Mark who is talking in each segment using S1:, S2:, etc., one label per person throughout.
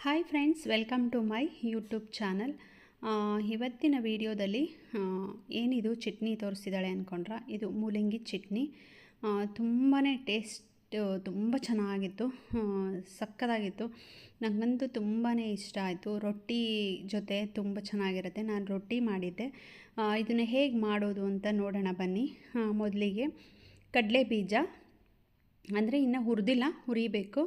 S1: Hi friends, welcome to my YouTube channel. ಇವತ್ತಿನ ವಿಡಿಯೋದಲ್ಲಿ ಏನಿದು ಚಟ್ನಿ ತೋರಿಸಿದ್ದಾಳೆ ಅಂದ್ಕೊಂಡ್ರೆ, ಇದು ಮೂಲಂಗಿ ಚಟ್ನಿ. ತುಂಬಾ ಟೇಸ್ಟ್, ತುಂಬ ಚೆನ್ನಾಗಿತ್ತು, ಸಕ್ಕತ್ತಾಗಿತ್ತು. ನನಗಂತೂ ತುಂಬಾ ಇಷ್ಟ ಆಯಿತು. ರೊಟ್ಟಿ ಜೊತೆ ತುಂಬ ಚೆನ್ನಾಗಿರುತ್ತೆ. ನಾನು ರೊಟ್ಟಿ ಮಾಡಿದ್ದೆ. ಇದನ್ನು ಹೇಗೆ ಮಾಡೋದು ಅಂತ ನೋಡೋಣ ಬನ್ನಿ. ಮೊದಲಿಗೆ ಕಡಲೆ ಬೀಜ ಅಂದರೆ ಇನ್ನೂ ಹುರಿದಿಲ್ಲ, ಹುರಿಬೇಕು.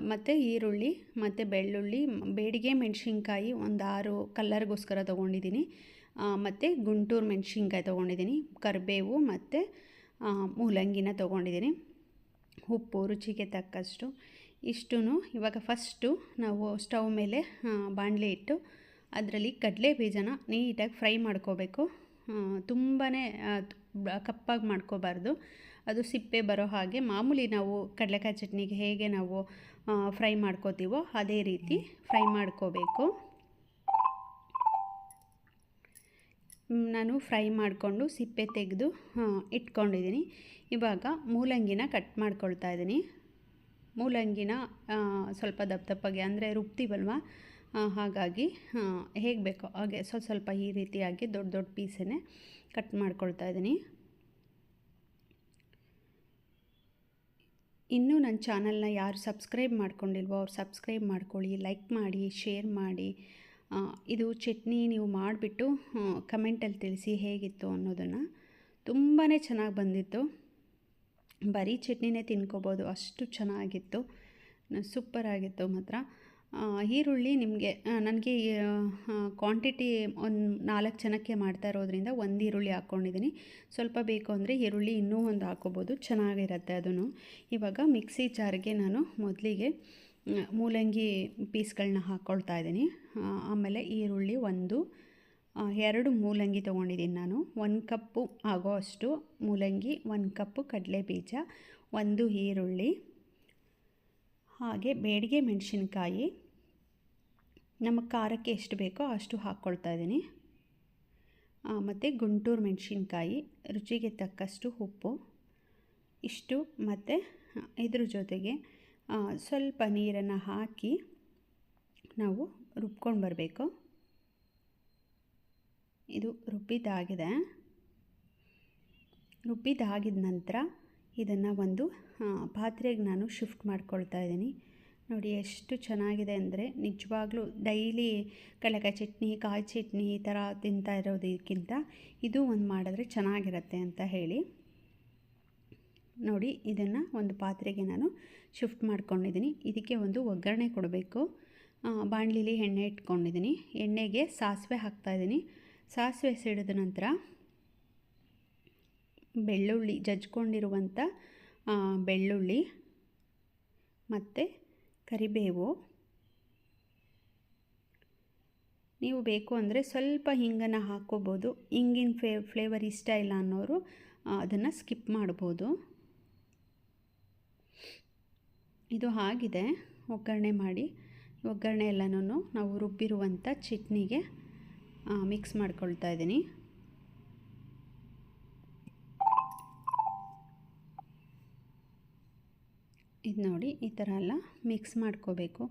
S1: ಮತ್ತು ಈರುಳ್ಳಿ ಮತ್ತು ಬೆಳ್ಳುಳ್ಳಿ, ಬೇಡಿಗೆ ಮೆಣಸಿನ್ಕಾಯಿ ಒಂದು 6 ಕಲ್ಲರ್ಗೋಸ್ಕರ ತೊಗೊಂಡಿದ್ದೀನಿ. ಮತ್ತು ಗುಂಟೂರು ಮೆಣಸಿನ್ಕಾಯಿ ತೊಗೊಂಡಿದ್ದೀನಿ. ಕರಿಬೇವು ಮತ್ತು ಮೂಲಂಗಿನ ತೊಗೊಂಡಿದ್ದೀನಿ. ಉಪ್ಪು ರುಚಿಗೆ ತಕ್ಕಷ್ಟು. ಇಷ್ಟೂ ಇವಾಗ ಫಸ್ಟು ನಾವು ಸ್ಟವ್ ಮೇಲೆ ಬಾಣಲೆ ಇಟ್ಟು ಅದರಲ್ಲಿ ಕಡಲೆ ಬೀಜನ ನೀಟಾಗಿ ಫ್ರೈ ಮಾಡ್ಕೋಬೇಕು. ತುಂಬಾ ಕಪ್ಪಾಗಿ ಮಾಡ್ಕೋಬಾರ್ದು, ಅದು ಸಿಪ್ಪೆ ಬರೋ ಹಾಗೆ. ಮಾಮೂಲಿ ನಾವು ಕಡಲೆಕಾಯಿ ಚಟ್ನಿಗೆ ಹೇಗೆ ನಾವು ಫ್ರೈ ಮಾಡ್ಕೋತೀವೋ ಅದೇ ರೀತಿ ಫ್ರೈ ಮಾಡ್ಕೋಬೇಕು. ನಾನು ಫ್ರೈ ಮಾಡಿಕೊಂಡು ಸಿಪ್ಪೆ ತೆಗೆದು ಇಟ್ಕೊಂಡಿದ್ದೀನಿ. ಇವಾಗ ಮೂಲಂಗಿನ ಕಟ್ ಮಾಡ್ಕೊಳ್ತಾ ಇದ್ದೀನಿ. ಮೂಲಂಗಿನ ಸ್ವಲ್ಪ ದಪ್ಪಗೆ ಅಂದರೆ ರುಬ್ತೀವಲ್ವ, ಹಾಗಾಗಿ ಹೇಗೆ ಬೇಕೋ ಹಾಗೆ ಸ್ವಲ್ಪ ಈ ರೀತಿಯಾಗಿ ದೊಡ್ಡ ದೊಡ್ಡ ಪೀಸನ್ನೇ ಕಟ್ ಮಾಡ್ಕೊಳ್ತಾ ಇದ್ದೀನಿ. ಇನ್ನೂ ನನ್ನ ಚಾನಲ್ನ ಯಾರು ಸಬ್ಸ್ಕ್ರೈಬ್ ಮಾಡ್ಕೊಂಡಿಲ್ವೋ ಅವ್ರು ಸಬ್ಸ್ಕ್ರೈಬ್ ಮಾಡ್ಕೊಳ್ಳಿ, ಲೈಕ್ ಮಾಡಿ, ಶೇರ್ ಮಾಡಿ. ಇದು ಚಟ್ನಿ ನೀವು ಮಾಡಿಬಿಟ್ಟು ಕಮೆಂಟಲ್ಲಿ ತಿಳಿಸಿ ಹೇಗಿತ್ತು ಅನ್ನೋದನ್ನು. ತುಂಬಾ ಚೆನ್ನಾಗಿ ಬಂದಿತ್ತು. ಬರೀ ಚಟ್ನಿನೇ ತಿನ್ಕೋಬೋದು, ಅಷ್ಟು ಚೆನ್ನಾಗಿತ್ತು, ಸೂಪರಾಗಿತ್ತು ಮಾತ್ರ. ಈರುಳ್ಳಿ ನಿಮಗೆ, ನನಗೆ ಕ್ವಾಂಟಿಟಿ ಒಂದು 4 ಜನಕ್ಕೆ ಮಾಡ್ತಾ ಇರೋದ್ರಿಂದ ಒಂದು ಈರುಳ್ಳಿ ಹಾಕ್ಕೊಂಡಿದ್ದೀನಿ. ಸ್ವಲ್ಪ ಬೇಕು ಅಂದರೆ ಈರುಳ್ಳಿ ಇನ್ನೂ ಒಂದು ಹಾಕ್ಕೋಬೋದು, ಚೆನ್ನಾಗಿರುತ್ತೆ ಅದನ್ನು. ಇವಾಗ ಮಿಕ್ಸಿ ಜಾರ್ಗೆ ನಾನು ಮೊದಲಿಗೆ ಮೂಲಂಗಿ ಪೀಸ್ಗಳನ್ನ ಹಾಕ್ಕೊಳ್ತಾ ಇದ್ದೀನಿ. ಆಮೇಲೆ ಈರುಳ್ಳಿ 2 ಮೂಲಂಗಿ ತೊಗೊಂಡಿದ್ದೀನಿ ನಾನು. 1 ಕಪ್ಪು ಆಗೋ ಅಷ್ಟು ಮೂಲಂಗಿ, 1 ಕಪ್ಪು ಕಡಲೆ ಬೀಜ, 1 ಈರುಳ್ಳಿ, ಹಾಗೆ ಬೇಡಿಗೆ ಮೆಣಸಿನ್ಕಾಯಿ ನಮ್ಮ ಖಾರಕ್ಕೆ ಎಷ್ಟು ಬೇಕೋ ಅಷ್ಟು ಹಾಕ್ಕೊಳ್ತಾ ಇದ್ದೀನಿ. ಮತ್ತು ಗುಂಟೂರು ಮೆಣಸಿನ್ಕಾಯಿ, ರುಚಿಗೆ ತಕ್ಕಷ್ಟು ಉಪ್ಪು, ಇಷ್ಟು. ಮತ್ತು ಇದ್ರ ಜೊತೆಗೆ ಸ್ವಲ್ಪ ನೀರನ್ನು ಹಾಕಿ ನಾವು ರುಬ್ಕೊಂಡು ಬರಬೇಕು. ಇದು ರುಬ್ಬಿದ್ದಾಗಿದೆ. ರುಬ್ಬಿದ್ದಾಗಿದ ನಂತರ ಇದನ್ನು ಒಂದು ಪಾತ್ರೆಗೆ ನಾನು ಶಿಫ್ಟ್ ಮಾಡ್ಕೊಳ್ತಾ ಇದ್ದೀನಿ. ನೋಡಿ ಎಷ್ಟು ಚೆನ್ನಾಗಿದೆ ಅಂದರೆ, ನಿಜವಾಗ್ಲೂ ಡೈಲಿ ಕಡಲೆಕಾಯಿ ಚಟ್ನಿ, ಕಾಯಿ ಚಟ್ನಿ ಈ ಥರ ತಿಂತಾ ಇರೋದಕ್ಕಿಂತ ಇದು ಒಂದು ಮಾಡಿದ್ರೆ ಚೆನ್ನಾಗಿರುತ್ತೆ ಅಂತ ಹೇಳಿ ನೋಡಿ ಇದನ್ನು ಒಂದು ಪಾತ್ರೆಗೆ ನಾನು ಶಿಫ್ಟ್ ಮಾಡ್ಕೊಂಡಿದ್ದೀನಿ. ಇದಕ್ಕೆ ಒಂದು ಒಗ್ಗರಣೆ ಕೊಡಬೇಕು. ಬಾಣಲಿಲಿ ಎಣ್ಣೆ ಇಟ್ಕೊಂಡಿದ್ದೀನಿ. ಎಣ್ಣೆಗೆ ಸಾಸಿವೆ ಹಾಕ್ತಾಯಿದ್ದೀನಿ. ಸಾಸಿವೆ ಸಿಡಿದ ನಂತರ ಬೆಳ್ಳುಳ್ಳಿ, ಜಜ್ಕೊಂಡಿರುವಂಥ ಬೆಳ್ಳುಳ್ಳಿ ಮತ್ತು ಕರಿಬೇವು. ನೀವು ಬೇಕು ಅಂದರೆ ಸ್ವಲ್ಪ ಹಿಂಗನ್ನು ಹಾಕ್ಕೋಬೋದು. ಹಿಂಗಿನ ಫ್ಲೇವರ್ ಇಷ್ಟ ಇಲ್ಲ ಅನ್ನೋರು ಅದನ್ನು ಸ್ಕಿಪ್ ಮಾಡ್ಬೋದು. ಇದು ಆಗಿದೆ. ಒಗ್ಗರಣೆ ಮಾಡಿ, ಒಗ್ಗರಣೆ ಎಲ್ಲನೂ ನಾವು ರುಬ್ಬಿರುವಂಥ ಚಟ್ನಿಗೆ ಮಿಕ್ಸ್ ಮಾಡ್ಕೊಳ್ತಾ ಇದ್ದೀನಿ. ಇದು ನೋಡಿ ಈ ಥರ ಎಲ್ಲ ಮಿಕ್ಸ್ ಮಾಡ್ಕೋಬೇಕು.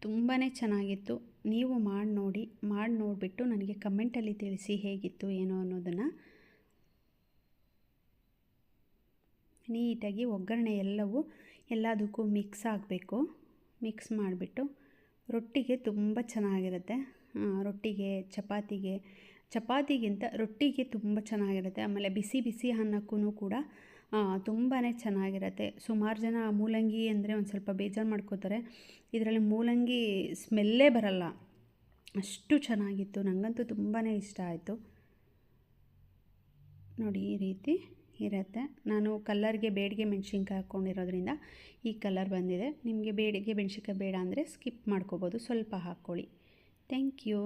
S1: ತುಂಬಾ ಚೆನ್ನಾಗಿತ್ತು. ನೀವು ಮಾಡಿ ನೋಡಿಬಿಟ್ಟು ನನಗೆ ಕಮೆಂಟಲ್ಲಿ ತಿಳಿಸಿ ಹೇಗಿತ್ತು ಏನೋ ಅನ್ನೋದನ್ನು. ನೀಟಾಗಿ ಒಗ್ಗರಣೆ ಎಲ್ಲದಕ್ಕೂ ಮಿಕ್ಸ್ ಆಗಬೇಕು. ಮಿಕ್ಸ್ ಮಾಡಿಬಿಟ್ಟು ರೊಟ್ಟಿಗೆ ತುಂಬ ಚೆನ್ನಾಗಿರುತ್ತೆ. ರೊಟ್ಟಿಗೆ, ಚಪಾತಿಗಿಂತ ರೊಟ್ಟಿಗೆ ತುಂಬ ಚೆನ್ನಾಗಿರುತ್ತೆ. ಆಮೇಲೆ ಬಿಸಿ ಬಿಸಿ ಅನ್ನಕ್ಕೂ ಕೂಡ ತುಂಬಾ ಚೆನ್ನಾಗಿರುತ್ತೆ. ಸುಮಾರು ಜನ ಮೂಲಂಗಿ ಅಂದರೆ ಒಂದು ಸ್ವಲ್ಪ ಬೇಜಾರು ಮಾಡ್ಕೋತಾರೆ. ಇದರಲ್ಲಿ ಮೂಲಂಗಿ ಸ್ಮೆಲ್ಲೇ ಬರಲ್ಲ, ಅಷ್ಟು ಚೆನ್ನಾಗಿತ್ತು. ನನಗಂತೂ ತುಂಬಾ ಇಷ್ಟ ಆಯಿತು. ನೋಡಿ ಈ ರೀತಿ ಇರುತ್ತೆ. ನಾನು ಕಲ್ಲರ್ಗೆ ಬೇಡಿಗೆ ಮೆಣಸಿನ್ಕಾಯಿ ಹಾಕ್ಕೊಂಡಿರೋದ್ರಿಂದ ಈ ಕಲರ್ ಬಂದಿದೆ. ನಿಮಗೆ ಬೇಡಿಗೆ ಮೆಣಸಿನ್ಕಾಯಿ ಬೇಡ ಅಂದರೆ ಸ್ಕಿಪ್ ಮಾಡ್ಕೋಬೋದು, ಸ್ವಲ್ಪ ಹಾಕ್ಕೊಳ್ಳಿ. Thank you.